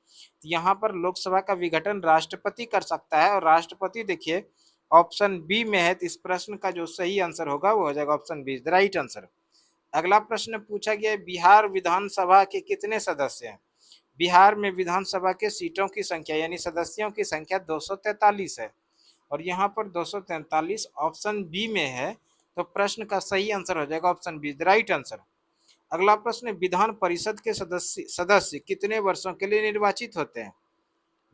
यहाँ पर लोकसभा का विघटन राष्ट्रपति कर सकता है और राष्ट्रपति देखिए ऑप्शन बी में है। तो इस प्रश्न का जो सही आंसर होगा वो हो जाएगा option B, the right answer. अगला प्रश्न पूछा गया है, बिहार विधानसभा के कितने सदस्य हैं? बिहार में विधानसभा के सीटों की संख्या यानी सदस्यों की संख्या 243 है और यहाँ पर 243 ऑप्शन बी में है। तो प्रश्न का सही आंसर हो जाएगा option B, the right answer. अगला प्रश्न, विधान परिषद के सदस्य कितने वर्षों के लिए निर्वाचित होते हैं?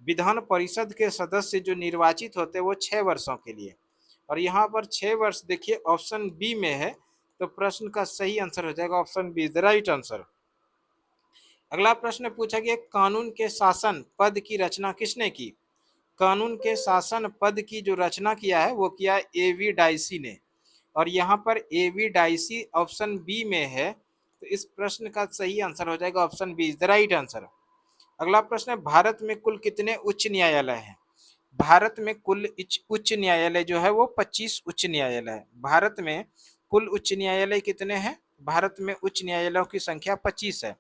विधान परिषद के सदस्य जो निर्वाचित होते हैं वो 6 वर्षों के लिए, और यहाँ पर 6 वर्ष देखिए ऑप्शन बी में है। तो प्रश्न का सही आंसर हो जाएगा option B, the right answer. अगला प्रश्न पूछा गया, कानून के शासन पद की रचना किसने की? कानून के शासन पद की जो रचना किया है वो किया एवी डाइसी ने, और यहाँ पर एवी डाइसी ऑप्शन बी में है। तो इस प्रश्न का सही आंसर हो जाएगा option B, the right answer. अगला प्रश्न है, भारत में कुल कितने उच्च न्यायालय हैं? भारत में कुल उच्च न्यायालय जो है वो 25 उच्च न्यायालय है। भारत में कुल उच्च न्यायालय कितने हैं? भारत में उच्च न्यायालयों की संख्या 25 है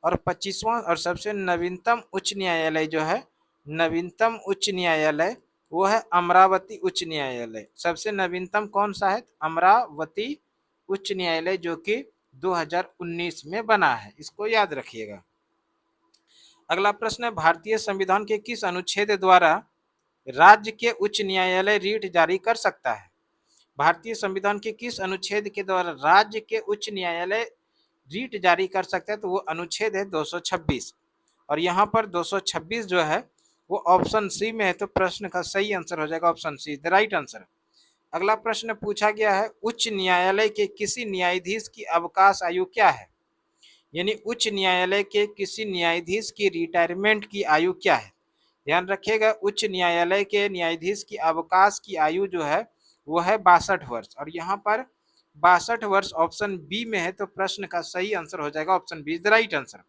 और 25वां और सबसे नवीनतम उच्च न्यायालय जो है, नवीनतम उच्च न्यायालय वो है अमरावती उच्च न्यायालय। सबसे नवीनतम कौन सा है? अमरावती उच्च न्यायालय, जो कि 2019 में बना है, इसको याद रखिएगा। अगला प्रश्न है, भारतीय संविधान के किस अनुच्छेद द्वारा राज्य के उच्च न्यायालय रीट जारी कर सकता है? भारतीय संविधान के किस अनुच्छेद के द्वारा राज्य के उच्च न्यायालय रीट जारी कर सकता है? तो वो अनुच्छेद है 226, और यहाँ पर 226 जो है वो ऑप्शन सी में है। तो प्रश्न का सही आंसर हो जाएगा option C, the right answer. अगला प्रश्न पूछा गया है, उच्च न्यायालय के किसी न्यायाधीश की अवकाश आयु क्या है? यानी उच्च न्यायालय के किसी न्यायाधीश की रिटायरमेंट की आयु क्या है? ध्यान रखिएगा, उच्च न्यायालय के न्यायाधीश की अवकाश की आयु जो है वो है 62 वर्ष, और यहाँ पर 62 वर्ष ऑप्शन बी में है। तो प्रश्न का सही आंसर हो जाएगा option B, the right answer.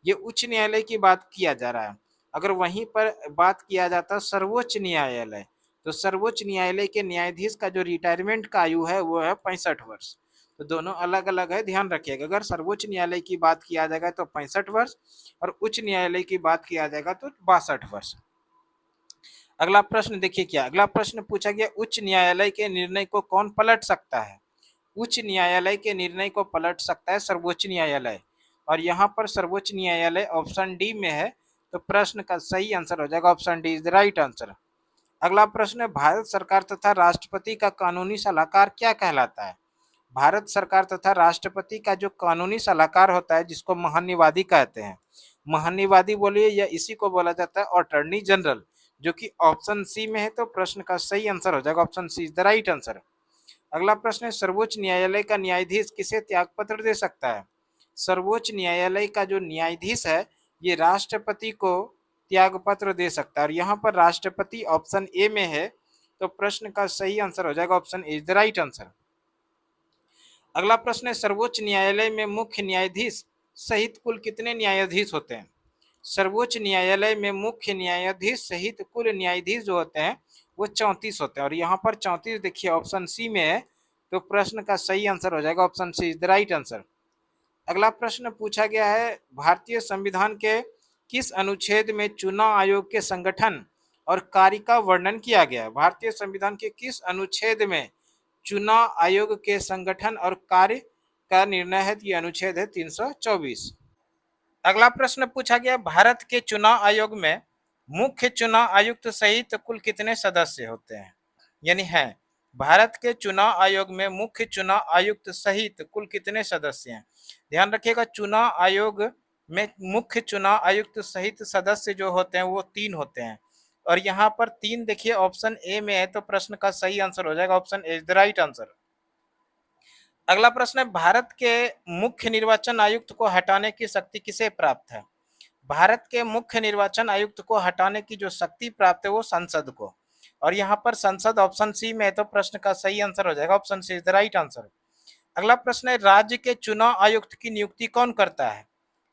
ये उच्च न्यायालय की बात किया जा रहा है। अगर वहीं पर बात किया जाता सर्वोच्च न्यायालय, तो सर्वोच्च न्यायालय के न्यायाधीश का जो रिटायरमेंट का आयु है वो है 65 वर्ष। तो दोनों अलग अलग है, ध्यान रखिएगा। अगर सर्वोच्च न्यायालय की बात किया जाएगा तो 65 वर्ष, और उच्च न्यायालय की बात किया जाएगा तो 62 वर्ष। अगला प्रश्न देखिए क्या, अगला प्रश्न पूछा गया, उच्च न्यायालय के निर्णय को कौन पलट सकता है? उच्च न्यायालय के निर्णय को पलट सकता है सर्वोच्च न्यायालय, और यहाँ पर सर्वोच्च न्यायालय ऑप्शन डी में है। तो प्रश्न का सही आंसर हो जाएगा option D is the right answer. अगला प्रश्न है, भारत सरकार तथा राष्ट्रपति का कानूनी सलाहकार क्या कहलाता है? भारत सरकार तथा राष्ट्रपति का जो कानूनी सलाहकार होता है जिसको महानिवादी कहते हैं, महानिवादी बोलिए या इसी को बोला जाता है अटॉर्नी जनरल, जो कि ऑप्शन सी में है। तो प्रश्न का सही आंसर हो जाएगा option C is the right answer. अगला प्रश्न है, सर्वोच्च न्यायालय का न्यायाधीश किसे त्यागपत्र दे सकता है? सर्वोच्च न्यायालय का जो न्यायाधीश है ये राष्ट्रपति को त्यागपत्र दे सकता है, और यहाँ पर राष्ट्रपति ऑप्शन ए में है। तो प्रश्न का सही आंसर हो जाएगा option A is the right answer. अगला प्रश्न है, सर्वोच्च न्यायालय में मुख्य न्यायाधीश सहित कुल कितने न्यायाधीश होते हैं? सर्वोच्च न्यायालय में मुख्य न्यायाधीश सहित कुल न्यायाधीश जो होते हैं वो 34 होते हैं, और यहाँ पर 34 देखिए ऑप्शन सी में है। तो प्रश्न का सही आंसर हो जाएगा option C is the right answer. अगला प्रश्न पूछा गया है, भारतीय संविधान के किस अनुच्छेद में चुनाव आयोग के संगठन और कार्य का वर्णन किया गया है? भारतीय संविधान के किस अनुच्छेद में चुनाव आयोग के संगठन और कार्य का निर्णय है? ये अनुच्छेद है 324। अगला प्रश्न पूछा गया, भारत के चुनाव आयोग में मुख्य चुनाव आयुक्त सहित कुल कितने सदस्य होते हैं? यानी है, भारत के चुनाव आयोग में मुख्य चुनाव आयुक्त सहित कुल कितने सदस्य हैं? ध्यान रखिएगा, चुनाव आयोग में मुख्य चुनाव आयुक्त सहित सदस्य जो होते हैं वो 3 होते हैं। और यहाँ पर 3 देखिए ऑप्शन ए में है, तो प्रश्न का सही आंसर हो जाएगा option A is the right answer. अगला प्रश्न है, भारत के मुख्य निर्वाचन आयुक्त को हटाने की शक्ति किसे प्राप्त है? भारत के मुख्य निर्वाचन आयुक्त को हटाने की जो शक्ति प्राप्त है वो संसद को। और यहाँ पर संसद ऑप्शन सी में है, तो प्रश्न का सही आंसर हो जाएगा option C is the right answer. अगला प्रश्न है, राज्य के चुनाव आयुक्त की नियुक्ति कौन करता है?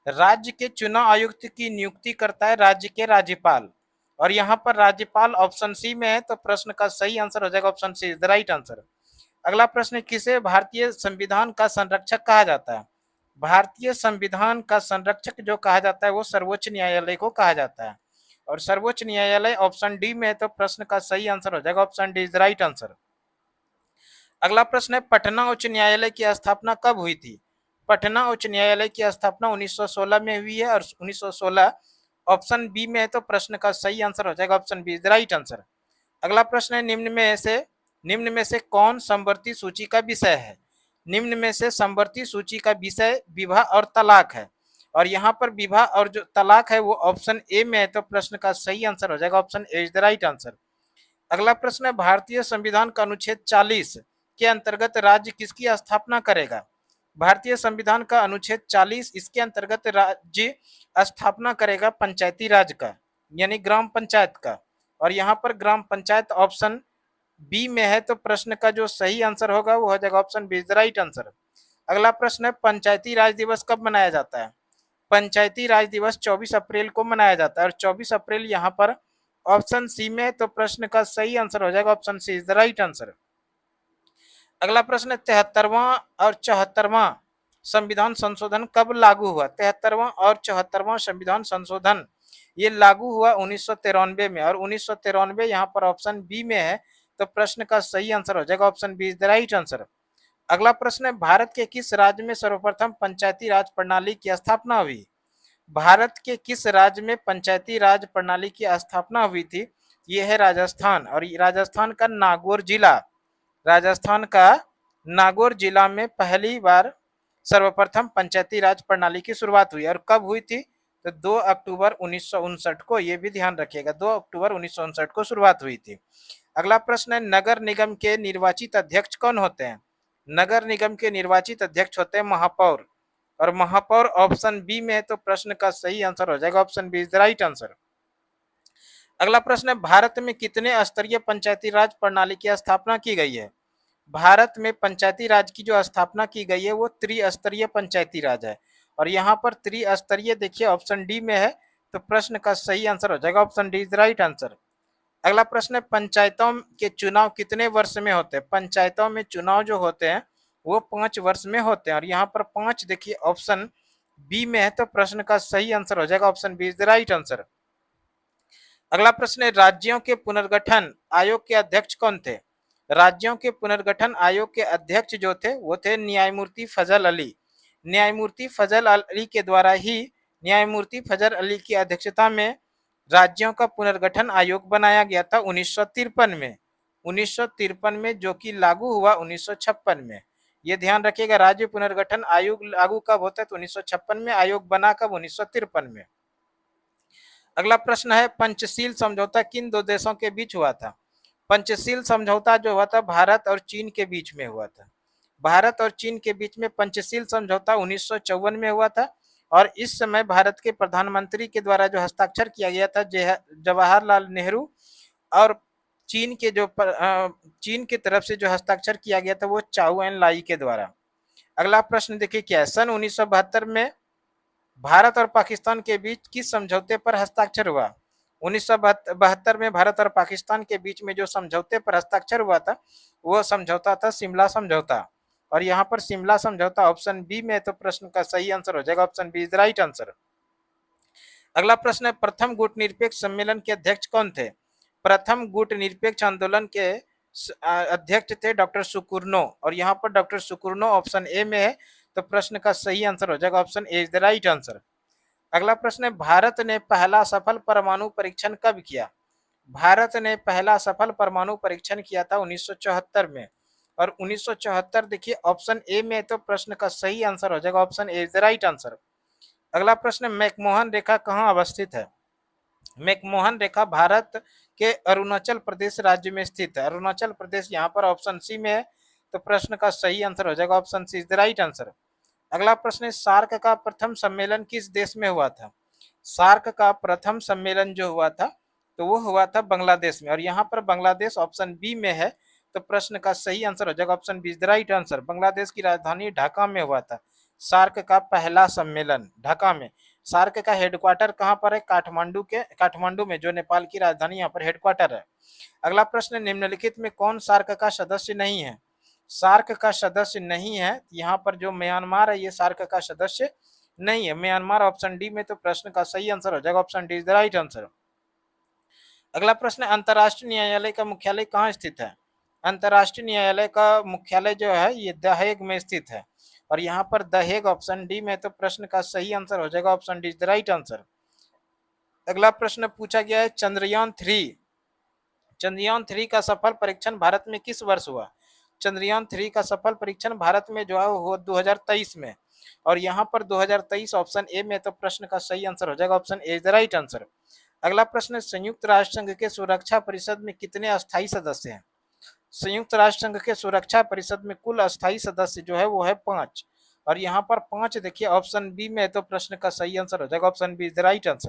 राज्य के चुनाव आयुक्त की नियुक्ति करता है राज्य के राज्यपाल। और यहाँ पर राज्यपाल ऑप्शन सी में है, तो प्रश्न का सही आंसर हो जाएगा option C is the right answer. अगला प्रश्न, किसे भारतीय संविधान का संरक्षक कहा जाता है? भारतीय संविधान का संरक्षक जो कहा जाता है वो सर्वोच्च न्यायालय को कहा जाता है। और सर्वोच्च न्यायालय ऑप्शन डी में है, तो प्रश्न का सही आंसर हो जाएगा option D is the right answer. अगला प्रश्न है, पटना उच्च न्यायालय की स्थापना कब हुई थी? पटना उच्च न्यायालय की स्थापना 1916 में हुई है, और 1916 ऑप्शन बी में है, तो प्रश्न का सही आंसर हो जाएगा option B is the right answer. अगला प्रश्न है, निम्न में से कौन समवर्ती सूची का विषय है? निम्न में से समवर्ती सूची का विषय विवाह और तलाक है। और यहाँ पर विवाह और जो तलाक है वो ऑप्शन ए में है, तो प्रश्न का सही आंसर हो जाएगा option A is the right answer. अगला प्रश्न है, भारतीय संविधान का अनुच्छेद 40 के अंतर्गत राज्य किसकी स्थापना करेगा? भारतीय संविधान का अनुच्छेद 40 इसके अंतर्गत राज्य स्थापना करेगा पंचायती राज का, यानी ग्राम पंचायत का। और यहाँ पर ग्राम पंचायत ऑप्शन बी में है, तो प्रश्न का जो सही आंसर होगा वो हो जाएगा option B is the right answer. अगला प्रश्न है, पंचायती राज दिवस कब मनाया जाता है? पंचायती राज दिवस 24 अप्रैल को मनाया जाता है, और 24 अप्रैल यहाँ पर ऑप्शन सी में, तो प्रश्न का सही आंसर हो जाएगा option C is the right answer. अगला प्रश्न है, 73वां और 74वां संविधान संशोधन कब लागू हुआ? 73वां और 74वां संविधान संशोधन ये लागू हुआ 1993 में, और 1993 यहाँ पर ऑप्शन बी में है, तो प्रश्न का सही आंसर हो जाएगा option B is the right answer. अगला प्रश्न है, भारत के किस राज्य में सर्वप्रथम पंचायती राज प्रणाली की स्थापना हुई? भारत के किस राज्य में पंचायती राज प्रणाली की स्थापना हुई थी? ये है राजस्थान, और राजस्थान का नागौर जिला, राजस्थान का नागौर जिला में पहली बार सर्वप्रथम पंचायती राज प्रणाली की शुरुआत हुई। और कब हुई थी? तो 2 अक्टूबर 1959 को, ये भी ध्यान रखिएगा, 2 अक्टूबर 1959 को शुरुआत हुई थी। अगला प्रश्न है, नगर निगम के निर्वाचित अध्यक्ष कौन होते हैं? नगर निगम के निर्वाचित अध्यक्ष होते हैं महापौर। और महापौर ऑप्शन बी में है, तो प्रश्न का सही आंसर हो जाएगा option B is the right answer. अगला प्रश्न है, भारत में कितने स्तरीय पंचायती राज प्रणाली की स्थापना की गई है? भारत में पंचायती राज की जो स्थापना की गई है वो त्रिस्तरीय पंचायती राज है। और यहाँ पर त्रिस्तरीय देखिए ऑप्शन डी में है, तो प्रश्न का सही आंसर हो जाएगा option D is the right answer. अगला प्रश्न है, पंचायतों के चुनाव कितने वर्ष में होते हैं? पंचायतों में चुनाव जो होते हैं वो 5 वर्ष में होते हैं, और यहाँ पर 5 देखिए ऑप्शन बी में है, तो प्रश्न का सही आंसर हो जाएगा option B is the right answer. अगला प्रश्न है, राज्यों के पुनर्गठन आयोग के अध्यक्ष कौन थे? राज्यों के पुनर्गठन आयोग के अध्यक्ष जो थे वो थे न्यायमूर्ति फजल अली। न्यायमूर्ति फजल अली के द्वारा ही, न्यायमूर्ति फजल अली की अध्यक्षता में राज्यों का पुनर्गठन आयोग बनाया गया था 1953 में, 1953 में, जो कि लागू हुआ 1956 में। ये ध्यान रखिएगा, राज्य पुनर्गठन आयोग लागू कब होता है? तो 1956 में, आयोग बना कब? 1953 में। अगला प्रश्न है, पंचशील समझौता किन दो देशों के बीच हुआ था? पंचशील समझौता जो हुआ था भारत और चीन के बीच में हुआ था। भारत और चीन के बीच में पंचशील समझौता 1954 में हुआ था। और इस समय भारत के प्रधानमंत्री के द्वारा जो हस्ताक्षर किया गया था जवाहरलाल नेहरू, और चीन की तरफ से जो हस्ताक्षर किया गया था वो चाउ एन लाई के द्वारा। अगला प्रश्न देखिए क्या है, सन 1972 में भारत और पाकिस्तान के बीच किस समझौते पर हस्ताक्षर हुआ? 1972 में भारत और पाकिस्तान के बीच में जो समझौते पर हस्ताक्षर हुआ था वो समझौता था शिमला समझौता। और यहाँ पर शिमला समझौता ऑप्शन बी में, तो प्रश्न का सही आंसर हो जाएगा option B is the right answer. अगला प्रश्न है, प्रथम गुट निरपेक्ष सम्मेलन के अध्यक्ष कौन थे? प्रथम गुट निरपेक्ष आंदोलन के अध्यक्ष थे डॉक्टर सुकुर्नो। और यहाँ पर डॉक्टर सुकुर्नो ऑप्शन ए में है, तो प्रश्न का सही आंसर हो जाएगा option A is the right answer. अगला प्रश्न है, भारत ने पहला सफल परमाणु परीक्षण कब किया? भारत ने पहला सफल परमाणु परीक्षण किया था 1974 में। और 1974 देखिए ऑप्शन ए में, तो प्रश्न का सही आंसर हो जाएगा option A is the right answer. अगला प्रश्न, मैकमोहन रेखा कहाँ अवस्थित है? मैकमोहन रेखा भारत के अरुणाचल प्रदेश राज्य में स्थित है। अरुणाचल प्रदेश यहाँ पर ऑप्शन सी में है, तो प्रश्न का सही आंसर हो जाएगा option C is the right answer. अगला प्रश्न है, सार्क का प्रथम सम्मेलन किस देश में हुआ था? सार्क का प्रथम सम्मेलन जो हुआ था, तो वो हुआ था बांग्लादेश में। और यहाँ पर बांग्लादेश ऑप्शन बी में है, तो प्रश्न का सही आंसर हो जाएगा option B is the right answer. Bangladesh की राजधानी ढाका में हुआ था सार्क का पहला सम्मेलन, ढाका में। सार्क का हेडक्वार्टर कहाँ पर है? काठमांडू में, जो नेपाल की राजधानी यहाँ पर हेडक्वार्टर है। अगला प्रश्न, निम्नलिखित में कौन सार्क का सदस्य नहीं है? सार्क का सदस्य नहीं है, यहाँ पर जो म्यांमार है ये सार्क का सदस्य नहीं है, म्यांमार ऑप्शन डी में, तो प्रश्न का सही आंसर हो जाएगा option D is the right answer. अगला प्रश्न, अंतर्राष्ट्रीय न्यायालय का मुख्यालय कहाँ स्थित है? अंतर्राष्ट्रीय न्यायालय का मुख्यालय जो है ये द हेग में स्थित है। और यहाँ पर द हेग ऑप्शन डी में, तो प्रश्न का सही आंसर हो जाएगा option D is the right answer. अगला प्रश्न पूछा गया है, चंद्रयान 3 का सफल परीक्षण भारत में किस वर्ष हुआ? चंद्रयान 3 का सफल परीक्षण भारत में जो है वो 2023 में। और यहाँ पर 2023 ऑप्शन ए में, तो प्रश्न का सही आंसर हो जाएगा option A is the right answer. अगला प्रश्न, संयुक्त राष्ट्र संघ के सुरक्षा परिषद में कितने अस्थायी सदस्य हैं? संयुक्त राष्ट्र संघ के सुरक्षा परिषद में कुल अस्थायी सदस्य जो है वो है 5। और यहाँ पर 5 देखिए ऑप्शन बी में, तो प्रश्न का सही आंसर हो जाएगा option B is the right answer.